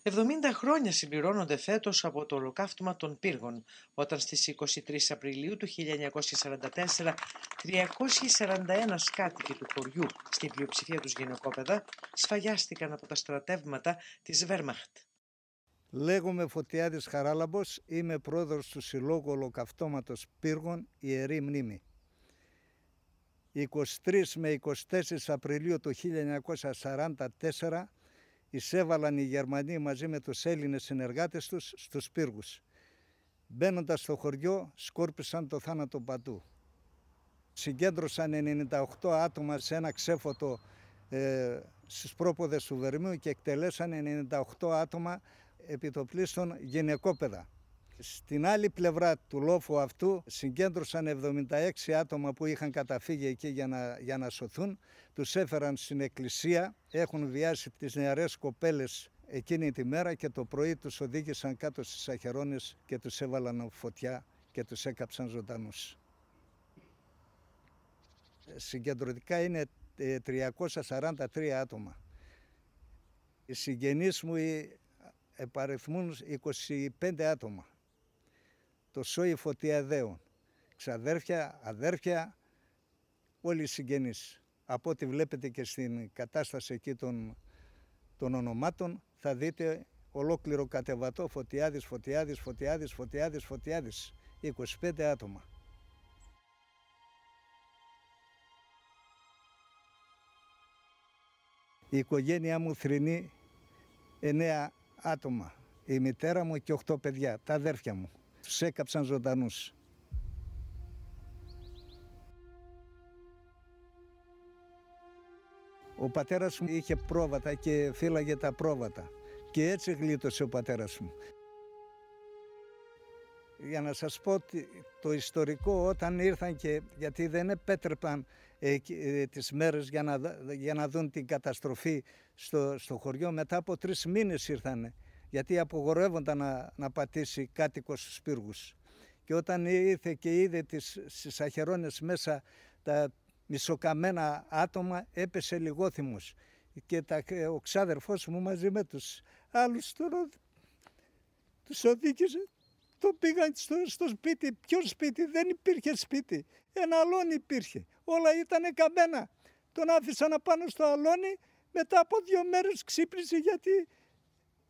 70 χρόνια συμπληρώνονται φέτος από το ολοκαύτωμα των Πύργων, όταν στις 23 Απριλίου του 1944 341 κάτοικοι του χωριού, στην πλειοψηφία τους γυναικόπαιδα, σφαγιάστηκαν από τα στρατεύματα της Βέρμαχτ. Λέγομαι Φωτιάδης Χαράλαμπος, είμαι πρόεδρος του Συλλόγου Ολοκαυτώματος Πύργων Ιερή Μνήμη. 23 με 24 Απριλίου του 1944 εισέβαλαν οι Γερμανοί μαζί με τους Έλληνες συνεργάτες τους στους πύργους. Μπαίνοντας στο χωριό σκόρπισαν το θάνατο παντού. Συγκέντρωσαν 98 άτομα σε ένα ξέφωτο στους πρόποδες του Βερμίου και εκτελέσαν 98 άτομα επιτοπλίστων γυναικόπαιδα. Στην άλλη πλευρά του λόφου αυτού συγκέντρωσαν 76 άτομα που είχαν καταφύγει εκεί για να σωθούν. Τους έφεραν στην εκκλησία, έχουν βιάσει τις νεαρές κοπέλες εκείνη τη μέρα και το πρωί τους οδήγησαν κάτω στις αχερώνες και τους έβαλαν φωτιά και τους έκαψαν ζωντανούς. Συγκεντρωτικά είναι 343 άτομα. Οι συγγενείς μου επαριθμούν 25 άτομα. Το σόι Φωτιαδαίων, ξαδέρφια, αδέρφια, όλοι οι συγγενείς. Από ό,τι βλέπετε και στην κατάσταση εκεί των ονομάτων, θα δείτε ολόκληρο κατεβατό Φωτιάδης, Φωτιάδης, Φωτιάδης, Φωτιάδης, Φωτιάδης, 25 άτομα. Η οικογένειά μου θρηνεί 9 άτομα. Η μητέρα μου και 8 παιδιά, τα αδέρφια μου. Τους έκαψαν ζωντανούς. Ο πατέρας μου είχε πρόβατα και φύλαγε τα πρόβατα. Και έτσι γλίτωσε ο πατέρας μου. Για να σας πω το όταν ήρθαν γιατί δεν επέτρεπαν τις μέρες για να δουν την καταστροφή στο χωριό, μετά από 3 μήνες ήρθανε. Γιατί απογορεύονταν να πατήσει κάτοικος στους πύργους. Και όταν ήρθε και είδε στις αχερώνες μέσα τα μισοκαμμένα άτομα, έπεσε λιγόθυμος. Και ο ξάδερφός μου μαζί με τους άλλους τους οδήγησε. Το πήγαν στο σπίτι. Ποιο σπίτι? Δεν υπήρχε σπίτι. Ένα αλόνι υπήρχε. Όλα ήταν καμμένα. Τον άφησαν απάνω στο αλόνι. Μετά από 2 μέρες ξύπνησε γιατί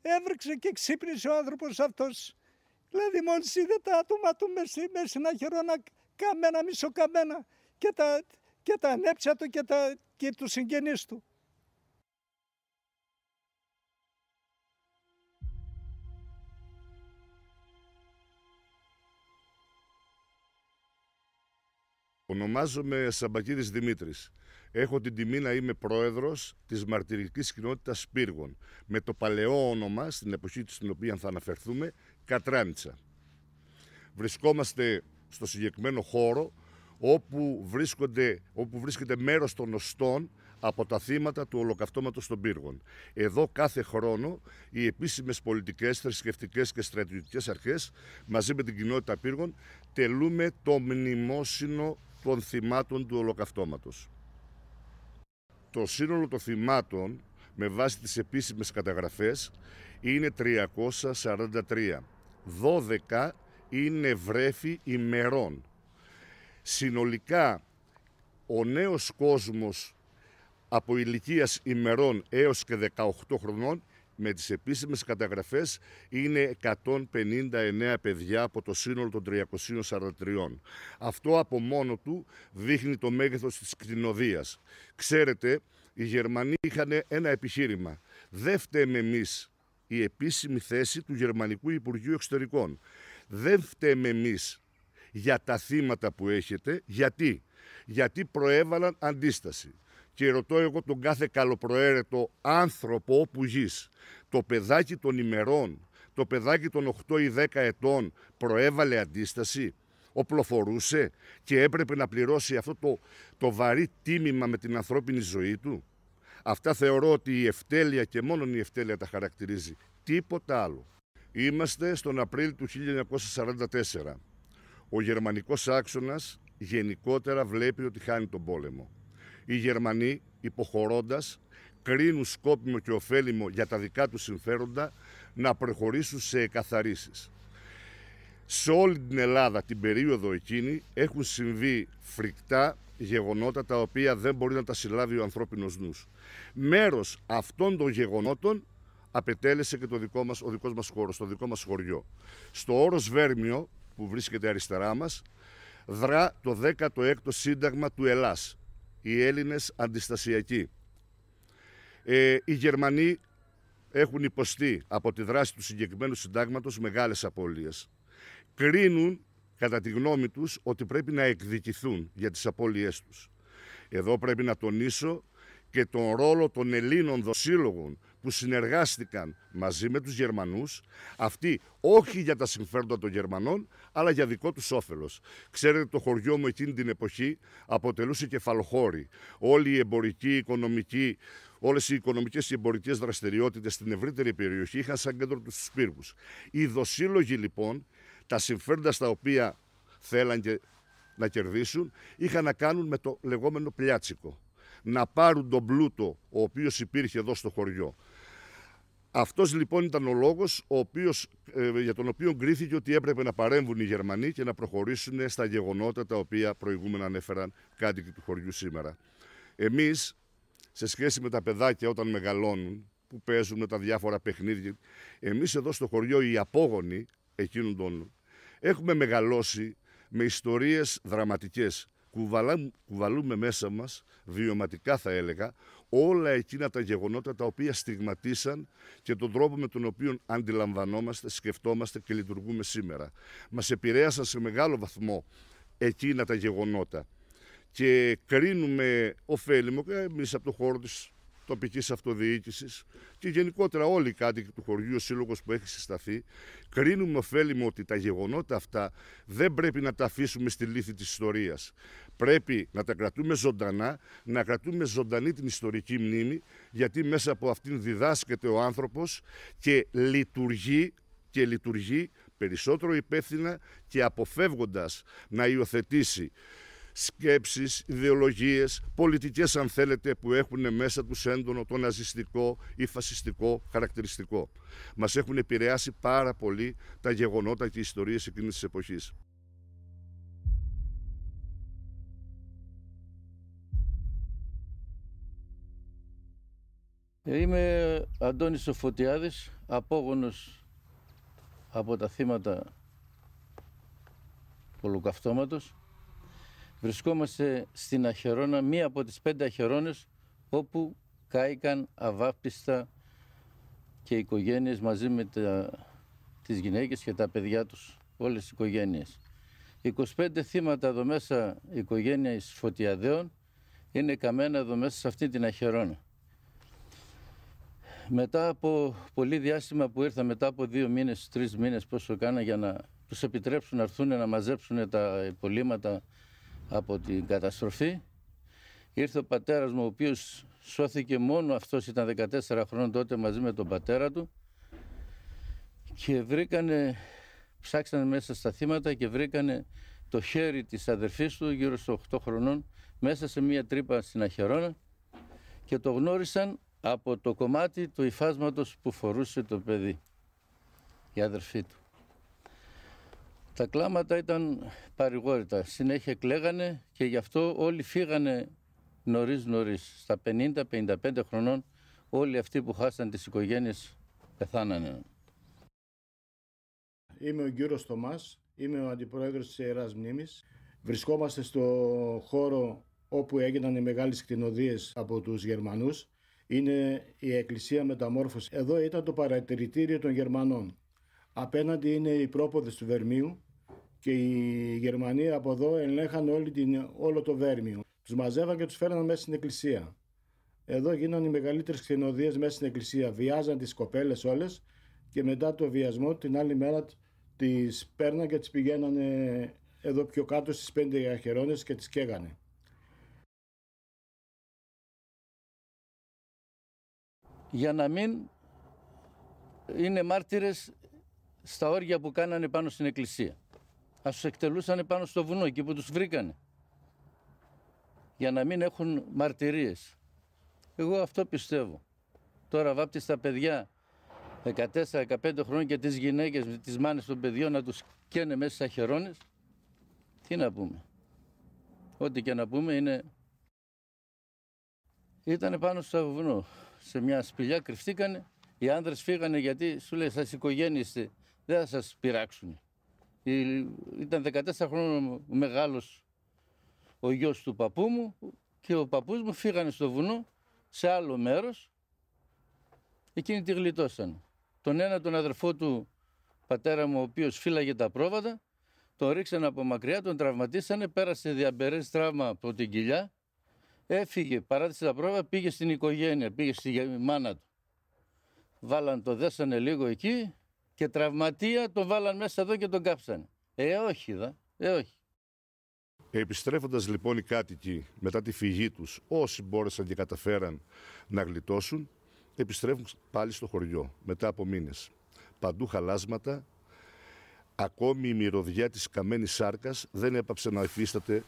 έβρεξε και ξύπνησε ο άνθρωπος αυτός. Δηλαδή μόλις είδε τα άτομα του μέσα στην αχερόνα καμμένα, μισοκαμμένα και τα ανέψια του και τους συγγενείς του. Ονομάζομαι Σαμπακίδης Δημήτρης. Έχω την τιμή να είμαι πρόεδρος της μαρτυρικής κοινότητας Πύργων, με το παλαιό όνομα, στην εποχή στην οποία θα αναφερθούμε, Κατράνιτσα. Βρισκόμαστε στο συγκεκριμένο χώρο όπου βρίσκεται μέρος των οστών από τα θύματα του ολοκαυτώματος των Πύργων. Εδώ κάθε χρόνο οι επίσημες πολιτικές, θρησκευτικές και στρατιωτικές αρχές μαζί με την κοινότητα Πύργων τελούμε το μνημόσυνο των θυμάτων του ολοκαυτώματος. Το σύνολο των θυμάτων με βάση τις επίσημες καταγραφές είναι 343. 12 είναι βρέφη ημερών. Συνολικά ο νέος κόσμος από ηλικίας ημερών έως και 18 χρονών με τις επίσημες καταγραφές είναι 159 παιδιά από το σύνολο των 343. Αυτό από μόνο του δείχνει το μέγεθος της κτηνοδείας. Ξέρετε, οι Γερμανοί είχαν ένα επιχείρημα. Δεν φταίμε εμείς, η επίσημη θέση του Γερμανικού Υπουργείου Εξωτερικών. Δεν φταίμε εμείς για τα θύματα που έχετε. Γιατί προέβαλαν αντίσταση. Και ρωτώ εγώ τον κάθε καλοπροαίρετο άνθρωπο όπου γης, το παιδάκι των ημερών, το παιδάκι των 8 ή 10 ετών προέβαλε αντίσταση, οπλοφορούσε και έπρεπε να πληρώσει αυτό το βαρύ τίμημα με την ανθρώπινη ζωή του. Αυτά θεωρώ ότι η ευτέλεια και μόνο η ευτέλεια τα χαρακτηρίζει. Τίποτα άλλο. Είμαστε στον Απρίλιο του 1944. Ο γερμανικός άξονας γενικότερα βλέπει ότι χάνει τον πόλεμο. Οι Γερμανοί, υποχωρώντας, κρίνουν σκόπιμο και ωφέλιμο για τα δικά τους συμφέροντα να προχωρήσουν σε εκαθαρίσεις. Σε όλη την Ελλάδα την περίοδο εκείνη έχουν συμβεί φρικτά γεγονότα τα οποία δεν μπορεί να τα συλλάβει ο ανθρώπινος νους. Μέρος αυτών των γεγονότων απετέλεσε και ο δικός μας χώρος, το δικό μας χωριό. Στο όρος Βέρμιο, που βρίσκεται αριστερά μας, δρά το 16ο Σύνταγμα του Ελλάς, οι Έλληνες αντιστασιακοί. Οι Γερμανοί έχουν υποστεί από τη δράση του συγκεκριμένου συντάγματος μεγάλες απώλειες. Κρίνουν, κατά τη γνώμη τους, ότι πρέπει να εκδικηθούν για τις απώλειές τους. Εδώ πρέπει να τονίσω και τον ρόλο των Ελλήνων δοσύλλογων που συνεργάστηκαν μαζί με τους Γερμανούς, αυτοί όχι για τα συμφέροντα των Γερμανών, αλλά για δικό τους όφελος. Ξέρετε, το χωριό μου εκείνη την εποχή αποτελούσε κεφαλοχώρη. Όλη η εμπορική, οικονομική, όλες οι οικονομικές και εμπορικές δραστηριότητες στην ευρύτερη περιοχή είχαν σαν κέντρο τους πύργους. Οι δοσύλλογοι λοιπόν, τα συμφέροντα στα οποία θέλαν να κερδίσουν, είχαν να κάνουν με το λεγόμενο πλιάτσικο. Να πάρουν τον πλούτο ο οποίος υπήρχε εδώ στο χωριό. Αυτός λοιπόν ήταν ο λόγος για τον οποίο κρίθηκε ότι έπρεπε να παρέμβουν οι Γερμανοί και να προχωρήσουν στα γεγονότα τα οποία προηγούμενα ανέφεραν κάτοικοι του χωριού σήμερα. Εμείς, σε σχέση με τα παιδάκια όταν μεγαλώνουν, που παίζουν με τα διάφορα παιχνίδια, εμείς εδώ στο χωριό, οι απόγονοι εκείνων των, έχουμε μεγαλώσει με ιστορίες δραματικές. Κουβαλούμε μέσα μας, βιωματικά θα έλεγα, όλα εκείνα τα γεγονότα τα οποία στιγματίσαν και τον τρόπο με τον οποίο αντιλαμβανόμαστε, σκεφτόμαστε και λειτουργούμε σήμερα. Μας επηρέασαν σε μεγάλο βαθμό εκείνα τα γεγονότα και κρίνουμε ωφέλιμο και εμείς από το χώρο της τοπικής αυτοδιοίκησης και γενικότερα όλοι οι κάτοικοι του χωριού, ο σύλλογος που έχει συσταθεί, κρίνουμε ωφέλιμο ότι τα γεγονότα αυτά δεν πρέπει να τα αφήσουμε στη λύθη της ιστορίας. Πρέπει να τα κρατούμε ζωντανά, να κρατούμε ζωντανή την ιστορική μνήμη, γιατί μέσα από αυτήν διδάσκεται ο άνθρωπος και λειτουργεί περισσότερο υπεύθυνα και αποφεύγοντας να υιοθετήσει σκέψεις, ιδεολογίες, πολιτικές αν θέλετε, που έχουν μέσα τους έντονο το ναζιστικό ή φασιστικό χαρακτηριστικό. Μας έχουν επηρεάσει πάρα πολύ τα γεγονότα και οι ιστορίες εκείνης της εποχής. Είμαι Αντώνης ο Φωτιάδης, απόγονος από τα θύματα του Ολοκαυτώματος. Βρισκόμαστε στην Αχαιρώνα, μία από τις 5 Αχαιρώνες όπου κάηκαν αβάπτιστα και οι οικογένειες μαζί με τις γυναίκες και τα παιδιά τους, όλες οι οικογένειες. 25 θύματα εδώ μέσα οικογένειας Φωτιαδέων είναι καμένα εδώ μέσα σε αυτή την Αχαιρώνα. Μετά από πολύ διάστημα που ήρθα, μετά από 2 μήνες, 3 μήνες πόσο κάνα για να τους επιτρέψουν να έρθουν να μαζέψουν τα υπολείμματα από την καταστροφή, ήρθε ο πατέρας μου, ο οποίος σώθηκε μόνο αυτός, ήταν 14 χρόνων τότε μαζί με τον πατέρα του, και ψάξανε μέσα στα θύματα και βρήκανε το χέρι της αδερφής του γύρω στους 8 χρονών μέσα σε μία τρύπα στην Αχαιρώνα και το γνώρισαν από το κομμάτι του υφάσματος που φορούσε το παιδί, η αδερφή του. Τα κλάματα ήταν παρηγόρητα, συνέχεια κλαίγανε και γι' αυτό όλοι φύγανε νωρίς. Στα 50-55 χρονών όλοι αυτοί που χάσαν τις οικογένειες πεθάνανε. Είμαι ο Γκύρος Θωμάς, είμαι ο αντιπρόεδρος της Ιεράς Μνήμης. Βρισκόμαστε στο χώρο όπου έγιναν οι μεγάλες κτηνοδείες από τους Γερμανούς. Είναι η Εκκλησία Μεταμόρφωσης. Εδώ ήταν το παρατηρητήριο των Γερμανών. Απέναντι είναι οι πρόποδες του Βερμίου και οι Γερμανοί από εδώ ελέγχαν όλο το Βέρμιο. Τους μαζεύαν και τους φέρναν μέσα στην εκκλησία. Εδώ γίνανε οι μεγαλύτερες κτηνοδείες μέσα στην εκκλησία. Βιάζαν τις κοπέλες όλες και μετά το βιασμό την άλλη μέρα τις παίρναν και τις πηγαίνανε εδώ πιο κάτω στις 5 Αχαιρώνες και τις καίγανε. Για να μην είναι μάρτυρες στα όργια που κάνανε πάνω στην εκκλησία. Ας τους εκτελούσανε πάνω στο βουνό, εκεί που τους βρήκανε. για να μην έχουν μαρτυρίες. Εγώ αυτό πιστεύω. Τώρα βάπτεις τα παιδιά 14-15 χρόνια και τις γυναίκες, τις μάνες των παιδιών να τους καίνε μέσα στα χερώνες. Τι να πούμε. Ό,τι και να πούμε είναι... Ήτανε πάνω στο βουνό. Σε μια σπηλιά κρυφτήκανε. Οι άνδρες φύγανε γιατί σου λέει σας οικογένειες δεν θα σας πειράξουν. Ήταν 14 χρόνια μεγάλος ο γιος του παππού μου και ο παππούς μου φύγανε στο βουνό σε άλλο μέρος. Εκείνοι τη γλιτώσαν. Τον ένα τον αδερφό του πατέρα μου, ο οποίος φύλαγε τα πρόβατα, τον ρίξανε από μακριά, τον τραυματίσανε, πέρασε διαμπερές τραύμα από την κοιλιά, έφυγε, παράτησε τα πρόβατα, πήγε στην οικογένεια, πήγε στη μάνα του. Το δέσανε λίγο εκεί και τραυματία τον βάλαν μέσα εδώ και τον κάψανε. Όχι όχι. Επιστρέφοντας λοιπόν οι κάτοικοι μετά τη φυγή τους, όσοι μπόρεσαν και καταφέραν να γλιτώσουν, επιστρέφουν πάλι στο χωριό μετά από μήνες. Παντού χαλάσματα, ακόμη η μυρωδιά της καμένης σάρκας δεν έπαψε να υφίσταται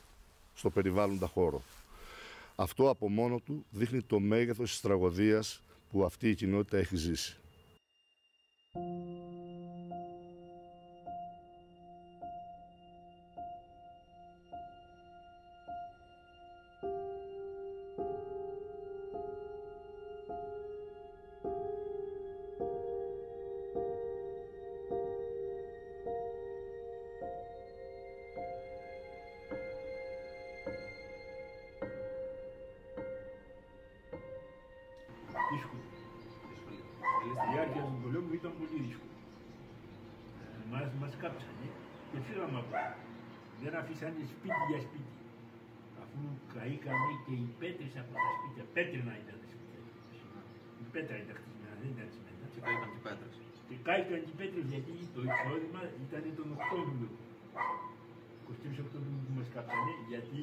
στο περιβάλλοντα χώρο. Αυτό από μόνο του δείχνει το μέγεθος της τραγωδίας που αυτή η κοινότητα έχει ζήσει. Δύσκολο. Η διάρκεια του πολέμου ήταν πολύ δύσκολη. Μας κάψανε και φύγαμε από εδώ. Δεν αφήσανε σπίτι για σπίτι. Αφού καήκανε και οι πέτρες από τα σπίτια, πέτρινα ήταν τα σπίτια. Η πέτρα ήταν χτισμένα, δεν ήταν τσιμένα. Και κάηκαν και πέτρες. Και κάηκαν και πέτρες γιατί το εισόδημα ήταν τον Οκτώβριο. 23 Οκτώβριου που μας κάψανε, γιατί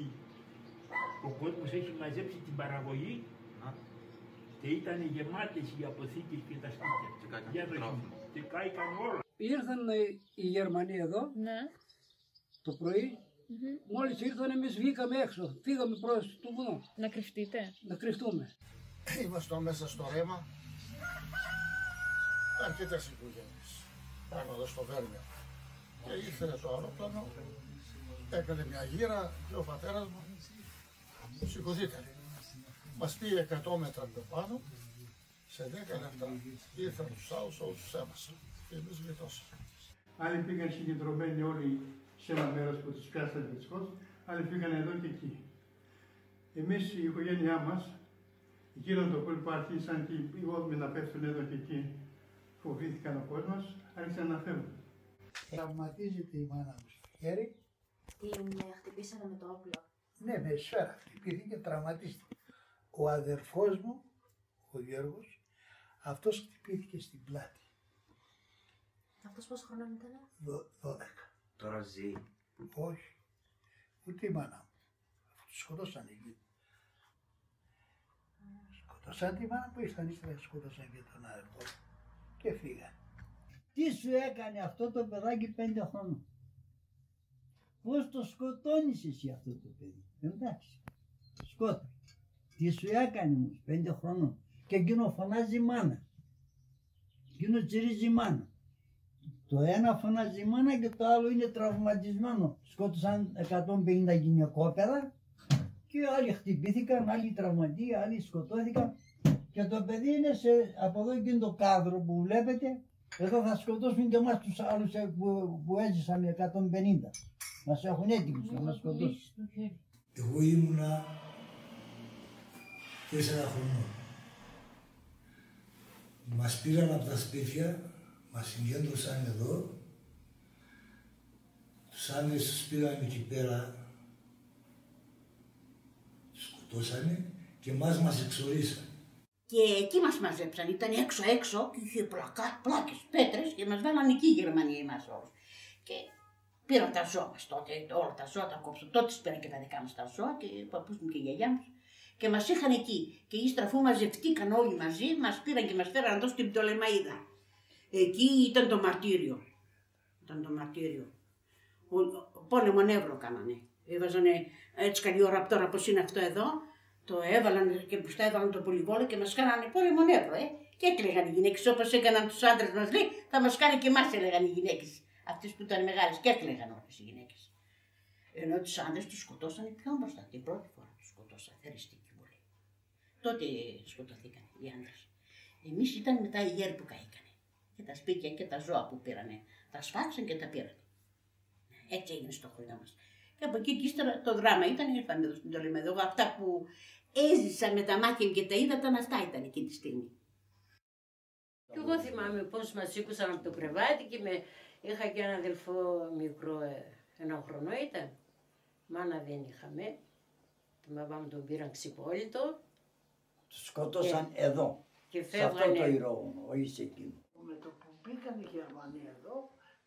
ο κόσμος έχει μαζέψει την παραγωγή και ήταν γεμάτες οι αποθήκες και τα σπίτια. Και κάηκαν όλα. Ήρθαν οι Γερμανοί εδώ το πρωί. Μόλις ήρθαν εμείς βγήκαμε έξω. Φύγαμε προς το βουνό. Να κρυφτείτε. Να κρυφτούμε. Είμαστε μέσα στο ρέμα. Αρκετές οικογένειες. Πάνω εδώ στο Βέρμιο. Και ήρθε το αεροπλάνο. Έκανε μια γύρα και ο πατέρας μου σηκωθήκανε. Μας πήγε 100 μέτρα πιο πάνω, σε 10 λεπτά ήρθαν τους άλλους, όλους τους έμασαν και εμείς γλιτώσαμε. Άλλοι πήγαν συγκεντρωμένοι όλοι σε ένα μέρος που τους πιάσανε δυστυχώς, άλλοι πήγαν εδώ και εκεί. Εμείς η οικογένειά μας, γύρω το κόλπο άρχισαν και οι όδμοι να πέφτουν εδώ και εκεί, φοβήθηκαν ο κόσμος, άρχισαν να φεύγουν. Τραυματίζεται η μάνα μου στο χέρι. Την χτυπήσανε με το όπλο. Ναι, με σφαίρα χτυπήθηκε και τραυματίστηκε. Ο αδερφός μου, ο Γιώργος, αυτός χτυπήθηκε στην πλάτη. Αυτός πόσο χρονών ήταν? 12. Τώρα ζει? Όχι. Ούτε η μάνα μου. Αφού τους σκοτώσαν εκεί. Σκοτώσαν τη μάνα που ήρθαν ύστερα, σκοτώσαν και τον αδερφό και φύγαν. Τι σου έκανε αυτό το παιδάκι 5 χρόνων? Πώς το σκοτώνεις εσύ αυτό το παιδί? Εντάξει, σκότα. Τι σου έκανε όμως 5 χρόνων? Και εκείνο φωνάζει μάνα. Εκείνο τσιρίζει μάνα. Το ένα φωνάζει μάνα και το άλλο είναι τραυματισμένο. Σκότωσαν 150 γυναικόπαιδα και άλλοι χτυπήθηκαν, άλλοι τραυματίες, άλλοι σκοτώθηκαν. Και το παιδί είναι από εδώ και το κάδρο που βλέπετε. Εδώ θα σκοτώσουν και εμάς τους άλλους που έζησαν 150. Μας έχουν έτοιμους να μας σκοτώσουν. Εγώ ήμουνα 4 χρονών. Μας πήραν από τα σπίτια, μας συγκέντρωσαν εδώ. Τους άνδρες τους πήγαν εκεί πέρα, τους σκοτώσανε και μας εξορίσαν. Και εκεί μας μαζέψαν, ήταν έξω και είχε πλάκες, πέτρες και μας βάλαν εκεί οι Γερμανοί μας όλους. Και πήραν τα ζώα μας τότε, όλα τα ζώα τα κόψαν. Τότε πήραν και τα δικά μας τα ζώα και ο παππούς μου και η γιαγιά μας. Και μας είχαν εκεί. Και ύστερα αφού μαζευτήκαν όλοι μαζί, μας πήραν και μας φέραν εδώ στην Πτολεμαΐδα. Εκεί ήταν το μαρτύριο. Ήταν το μαρτύριο. Πόλεμο νεύρο κάνανε. Έβαζανε έτσι καλή ώρα από τώρα όπως είναι αυτό εδώ. Το έβαλαν και μπροστά έβαλαν το πολυβόλο και μας κάνανε πόλεμο νεύρο, Και έκλαιγαν οι γυναίκες όπως έκαναν τους άντρες μας, λέει, θα μας κάνει και εμάς, έλεγαν οι γυναίκες. Αυτές που ήταν μεγάλες και έκλαιγαν όλες οι γυναίκες. Ενώ τους άντρες τους σκοτώσανε πιο μπροστά. Την πρώτη φορά τους σκοτώσανε, θεριστική βολή. Τότε σκοτωθήκαν οι άντρες. Εμείς ήταν μετά οι γέροι που καήκανε. Και τα σπίτια και τα ζώα που πήρανε. Τα σφάξαν και τα πήρανε. Έτσι έγινε στο χωριό μας. Και από εκεί και ύστερα το δράμα ήταν, ήρθαμε εδώ στην Πτολεμαίδα. Εγώ αυτά που έζησα με τα μάτια και τα είδα, αυτά ήταν εκείνη τη στιγμή. Και εγώ θυμάμαι πώς μας σήκωσαν από το κρεβάτι και είχα και ένα αδελφό μικρό, 1 χρονό ήταν. Μάνα δεν είχαμε. Τη μαμά μου τον πήραν ξυπόλυτο. Τους σκότωσαν εδώ. Και σε αυτό το ηρόγωνο, όχι σε εκείνο. Με το που μπήκαν οι Γερμανοί εδώ,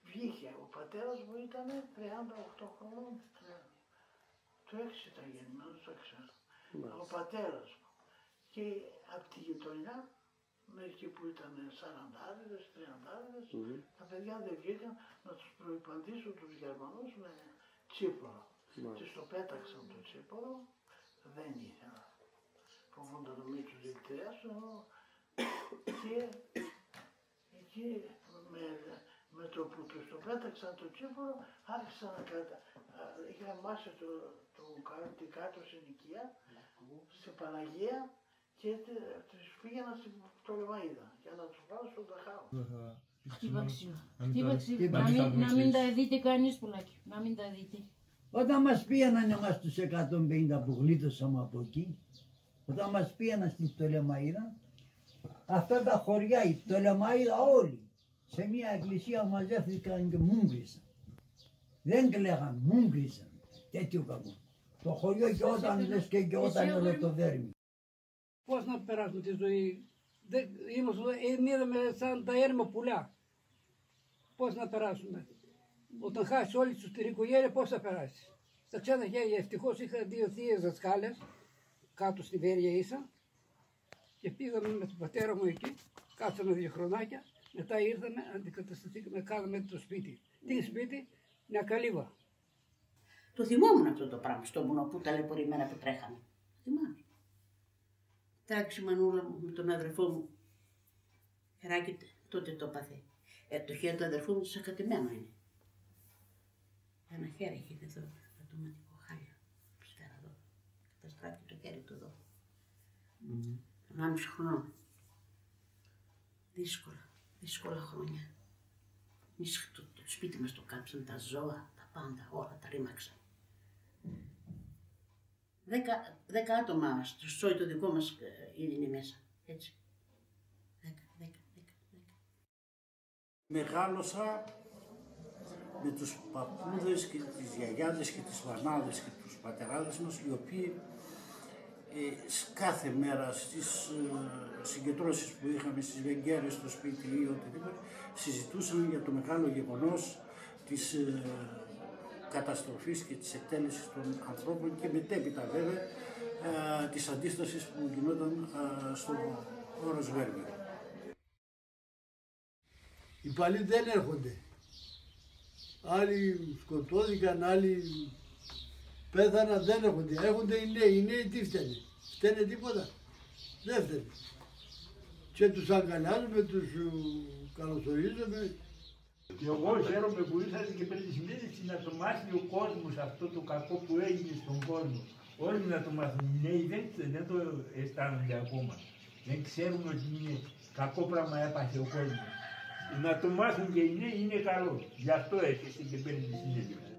βγήκε. Ο πατέρας μου ήταν 38 χρονών. Το 6 ήταν γεννημένος, το ξέρω. Ο πατέρας μου. Και από τη γειτονιά, μερικοί που ήταν 40άριδες, 30άριδες, τα παιδιά δεν βγήκαν να τους προϋπαντήσουν τους Γερμανούς με τσίπορο. Και το πέταξαν το τσίπορο, δεν ήθελα. Φοβούνταν το μη τους δικτυάσουν, και εκεί με το που τους το πέταξαν το τσίπορο, άρχισαν να είχαν μάσει την κάτω συνοικία, στην Παναγία, και τους πήγαιναν στην Πτολεμαΐδα για να τους βάλουν στον Ταχάο. Χτύπαξε, να μην τα δείτε κανείς πουλάκι, να μην τα δείτε. Όταν μας πήγαιναν εμάς τους 150 που γλίτωσαμε από εκεί, όταν μας πήγαιναν στην Πτολεμαΐδα, αυτά τα χωριά, η Πτολεμαΐδα όλοι, σε μια εκκλησία μαζεύτηκαν και μούγκρισαν. Δεν κλαίγαν, μούγκρισαν. Τέτοιο κακό. Το χωριό και όταν λες και όταν όλο το δέρμι. Πώς να περάσουμε τη ζωή. Είδαμε σαν τα έρμα πουλιά. Πώς να περάσουμε. Όταν χάσεις όλη σου την οικογένεια, πώς θα περάσεις. Στα ξένα χέρια ευτυχώς είχα 2 θείες δασκάλες, κάτω στη Βέρεια ίσα, και πήγαμε με τον πατέρα μου εκεί, κάτσαμε 2 χρονάκια, μετά ήρθαμε, αντικατασταθήκαμε, κάναμε το σπίτι. Τι σπίτι, μια καλύβα. Το θυμόμουν αυτό το πράγμα στο βουνό που ταλαιπωρημένα που τρέχαμε. Θυμάμαι. Τράξει η μανούλα μου με τον αδερφό μου. Χεράκι τότε το παθεί. Το χέρι του αδερφού μου σακατεμένο είναι. Ένα χέρι έχει εδώ, ατοματικό χάλια. Ψηφέρα εδώ. Καταστράφηκε το χέρι του εδώ. 1,5 χρονών. Δύσκολα χρόνια. Εμείς το σπίτι μας το κάψαν, τα ζώα, τα πάντα, όλα τα ρήμαξαν. 10 άτομα στο σόι το δικό μας είναι μέσα, έτσι. 10. Μεγάλωσα με τους παππούδες και τις γιαγιάδες και τις μανάδες και τους πατεράδες μας, οι οποίοι κάθε μέρα στις συγκεντρώσεις που είχαμε στις Βεγγέρες, στο σπίτι ή οτιδήποτε, συζητούσαν για το μεγάλο γεγονός της καταστροφής και της εκτέλεσης των ανθρώπων και μετέπειτα βέβαια της αντίστασης που γινόταν στο όρος Βέργιο. Οι παλιοί δεν έρχονται. Άλλοι σκοτώθηκαν, άλλοι πέθαναν, δεν έρχονται. Έρχονται οι νέοι. Οι νέοι τι φταίνε. Φταίνε τίποτα. Δεν φταίνε. Και τους αγκαλιάζουμε, τους καλωσορίζουμε. Και εγώ χαίρομαι που ήρθατε και πριν τη συνέντευξη να το μάθει ο κόσμος αυτό το κακό που έγινε στον κόσμο. Όλοι να το μάθουν. Οι νέοι δεν το αισθάνονται ακόμα. Δεν ξέρουν ότι είναι κακό πράγμα έπαθε ο κόσμος. Να το μάθουν και οι νέοι είναι καλό. Γι' αυτό έρχεστε και παίρνει τη συνέντευξη.